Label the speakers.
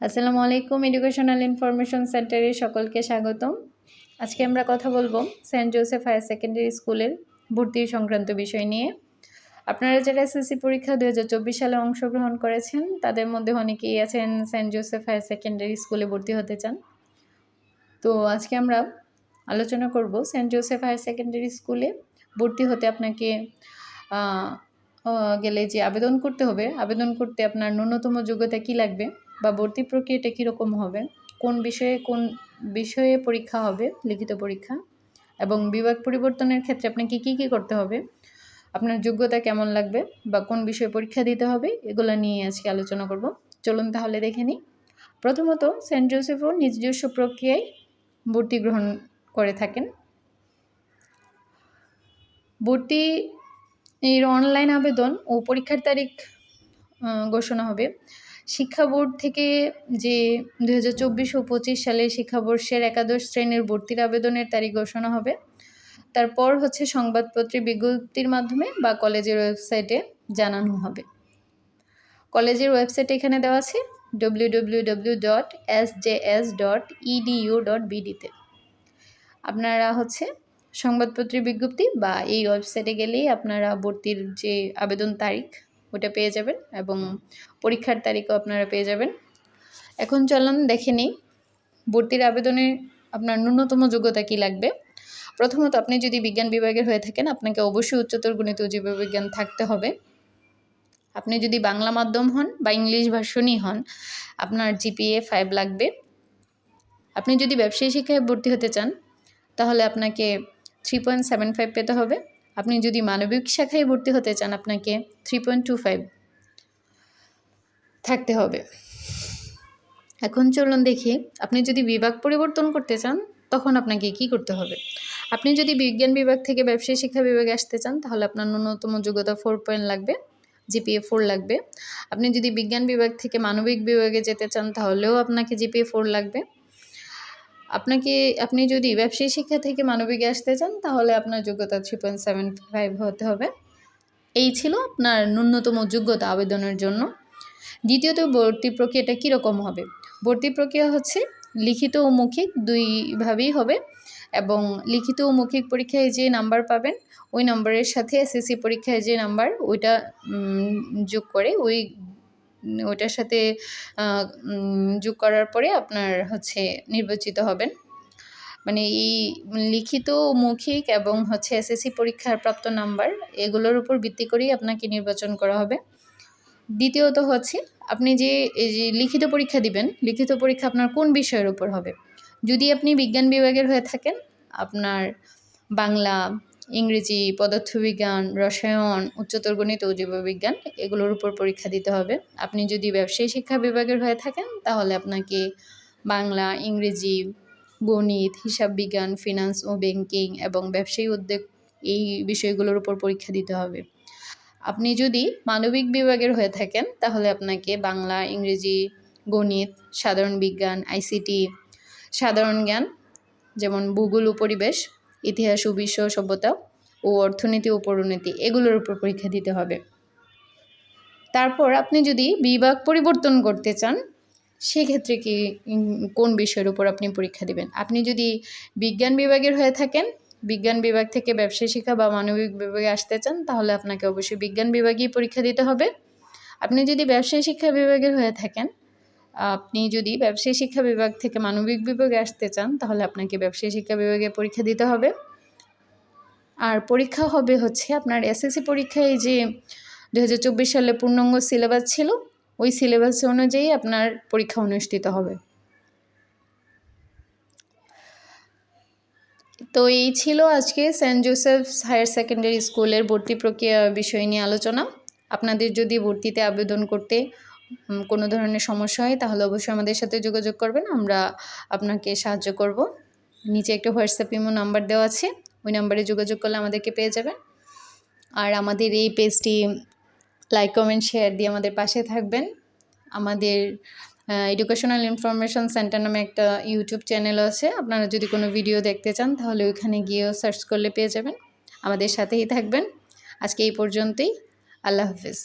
Speaker 1: আসসালামু আলাইকুম educational information সেন্টারে সকলকে স্বাগতম। আজকে আমরা কথা বলবো সেন্ট জোসেফ হায়ার সেকেন্ডারি স্কুলের ভর্তি সংক্রান্ত বিষয় নিয়ে। আপনারা যারা এসএসসি পরীক্ষা 2024 সালে অংশগ্রহণ করেছেন তাদের মধ্যে অনেকেই আছেন সেন্ট জোসেফ হায়ার সেকেন্ডারি স্কুলে ভর্তি হতে চান। তো আজকে আমরা আলোচনা করব সেন্ট জোসেফ হায়ার সেকেন্ডারি স্কুলে ভর্তি হতে আপনাকে গেলে যে আবেদন করতে হবে, আবেদন করতে আপনার ন্যূনতম যোগ্যতা কী লাগবে বা ভর্তি প্রক্রিয়াটা কীরকম হবে, কোন বিষয়ে পরীক্ষা হবে, লিখিত পরীক্ষা, এবং বিভাগ পরিবর্তনের ক্ষেত্রে আপনাকে কী করতে হবে, আপনার যোগ্যতা কেমন লাগবে বা কোন বিষয়ে পরীক্ষা দিতে হবে, এগুলো নিয়ে আজকে আলোচনা করব। চলুন তাহলে দেখে নিই। প্রথমত সেন্ট জোসেফও নিজস্ব প্রক্রিয়ায় ভর্তি গ্রহণ করে থাকেন। ভর্তি এর অনলাইন আবেদন ও পরীক্ষার তারিখ ঘোষণা হবে শিক্ষা বোর্ড থেকে। যে 2024 ও 25 সালে শিক্ষাবর্ষের একাদশ শ্রেণীর ভর্তির আবেদনের তারিখ ঘোষণা হবে। তারপর সংবাদপত্রে বিজ্ঞপ্তির মাধ্যমে বা কলেজের ওয়েবসাইটে জানানো হবে। কলেজের ওয়েবসাইট এখানে দেওয়া আছে www.sjs.edu.bd তে। আপনারা সংবাদপত্রের বিজ্ঞপ্তি বা এই ওয়েবসাইটে গেলেই আপনারা ভর্তির যে আবেদন তারিখ ওটা পেয়ে যাবেন এবং পরীক্ষার তারিখও আপনারা পেয়ে যাবেন। এখন চলুন দেখে নিই ভর্তির আবেদনে আপনার ন্যূনতম যোগ্যতা কী লাগবে। প্রথমত আপনি যদি বিজ্ঞান বিভাগের হয়ে থাকেন আপনাকে অবশ্যই উচ্চতর গণিত ও জীববিজ্ঞান থাকতে হবে। আপনি যদি বাংলা মাধ্যম হন বা ইংলিশ ভার্সনই হন আপনার GPA 5 লাগবে। আপনি যদি ব্যবসায়ী শিক্ষায় ভর্তি হতে চান তাহলে আপনাকে 3.75 পেতে হবে। আপনি যদি মানবিক শাখায় ভর্তি হতে চান আপনাকে 3.25 থাকতে হবে। এখন চলুন দেখি আপনি যদি বিভাগ পরিবর্তন করতে চান তখন আপনাকে কি করতে হবে। আপনি যদি বিজ্ঞান বিভাগ থেকে ব্যবসায়ী শিক্ষা বিভাগে আসতে চান তাহলে আপনার ন্যূনতম যোগ্যতা 4 পয়েন্ট লাগবে, GPA 4 লাগবে। আপনি যদি বিজ্ঞান বিভাগ থেকে মানবিক বিভাগে যেতে চান তাহলেও আপনাকে GPA 4 লাগবে। আপনি যদি ব্যবসায়ী শিক্ষা থেকে মানবিকে আসতে চান তাহলে আপনার যোগ্যতা 3.75 হতে হবে। এই ছিল আপনার ন্যূনতম যোগ্যতা আবেদনের জন্য। দ্বিতীয়ত ভর্তি প্রক্রিয়াটা কীরকম হবে। ভর্তি প্রক্রিয়া লিখিত ও মৌখিক দুইভাবেই হবে এবং লিখিত ও মৌখিক পরীক্ষায় যে নাম্বার পাবেন ওই নম্বরের সাথে SSC পরীক্ষায় যে নাম্বার ওইটা যোগ করে ওইটার সাথে যোগ করার পরে আপনার নির্বাচিত হবেন। মানে এই লিখিত মৌখিক এবং SSC পরীক্ষার প্রাপ্ত নাম্বার এগুলোর উপর ভিত্তি করেই আপনাকে নির্বাচন করা হবে। দ্বিতীয়ত আপনি যে লিখিত পরীক্ষা দিবেন, লিখিত পরীক্ষা আপনার কোন বিষয়ের উপর হবে। যদি আপনি বিজ্ঞান বিভাগের হয়ে থাকেন আপনার বাংলা, ইংরেজি, পদার্থবিজ্ঞান, রসায়ন, উচ্চতর গণিত ও জীববিজ্ঞান এগুলোর উপর পরীক্ষা দিতে হবে। আপনি যদি ব্যবসায়ী শিক্ষা বিভাগের হয়ে থাকেন তাহলে আপনাকে বাংলা, ইংরেজি, গণিত, হিসাব বিজ্ঞান, ফিনান্স ও ব্যাংকিং এবং ব্যবসায়ী উদ্যোগ এই বিষয়গুলোর উপর পরীক্ষা দিতে হবে। আপনি যদি মানবিক বিভাগের হয়ে থাকেন তাহলে আপনাকে বাংলা, ইংরেজি, গণিত, সাধারণ বিজ্ঞান, ICT, সাধারণ জ্ঞান যেমন ভূগোল ও পরিবেশ, ইতিহাস ও বিশ্ব সভ্যতা ও অর্থনীতি ও পরিণতি এগুলোর উপর পরীক্ষা দিতে হবে। তারপর আপনি যদি বিভাগ পরিবর্তন করতে চান সেক্ষেত্রে কোন বিষয়ের উপর আপনি পরীক্ষা দিবেন। আপনি যদি বিজ্ঞান বিভাগের হয়ে থাকেন, বিজ্ঞান বিভাগ থেকে ব্যবসায়ী শিক্ষা বা মানবিক বিভাগে আসতে চান তাহলে আপনাকে অবশ্যই বিজ্ঞান বিভাগেই পরীক্ষা দিতে হবে। আপনি যদি ব্যবসায়ী শিক্ষা বিভাগের হয়ে থাকেন, আপনি যদি ব্যবসায়ী শিক্ষা বিভাগ থেকে মানবিক বিভাগে আসতে চান তাহলে আপনাকে ব্যবসায়ী শিক্ষা বিভাগে পরীক্ষা দিতে হবে। আর পরীক্ষা হবে আপনার SSC পরীক্ষায় যে 2024 সালে পূর্ণাঙ্গ সিলেবাস ছিল ওই সিলেবাস অনুযায়ী আপনার পরীক্ষা অনুষ্ঠিত হবে। তো এই ছিল আজকে সেন্ট জোসেফস হায়ার সেকেন্ডারি স্কুলের ভর্তি প্রক্রিয়া বিষয় নিয়ে আলোচনা। আপনাদের যদি ভর্তিতে আবেদন করতে কোনো ধরনের সমস্যা হয় তাহলে অবশ্যই আমাদের সাথে যোগাযোগ করবেন, আমরা আপনাকে সাহায্য করব। নিচে একটা হোয়াটসঅ্যাপ ইমো নাম্বার দেওয়া আছে, ওই নাম্বারে যোগাযোগ করলে আমাদেরকে পেয়ে যাবেন। আর আমাদের এই পেজটি লাইক, কমেন্ট, শেয়ার দিয়ে আমাদের পাশে থাকবেন। আমাদের এডুকেশনাল ইনফরমেশন সেন্টার নামে একটা ইউটিউব চ্যানেল আছে, আপনারা যদি কোনো ভিডিও দেখতে চান তাহলে ওইখানে গিয়েও সার্চ করলে পেয়ে যাবেন। আমাদের সাথেই থাকবেন। আজকে এই পর্যন্তই। আল্লাহ হাফিজ।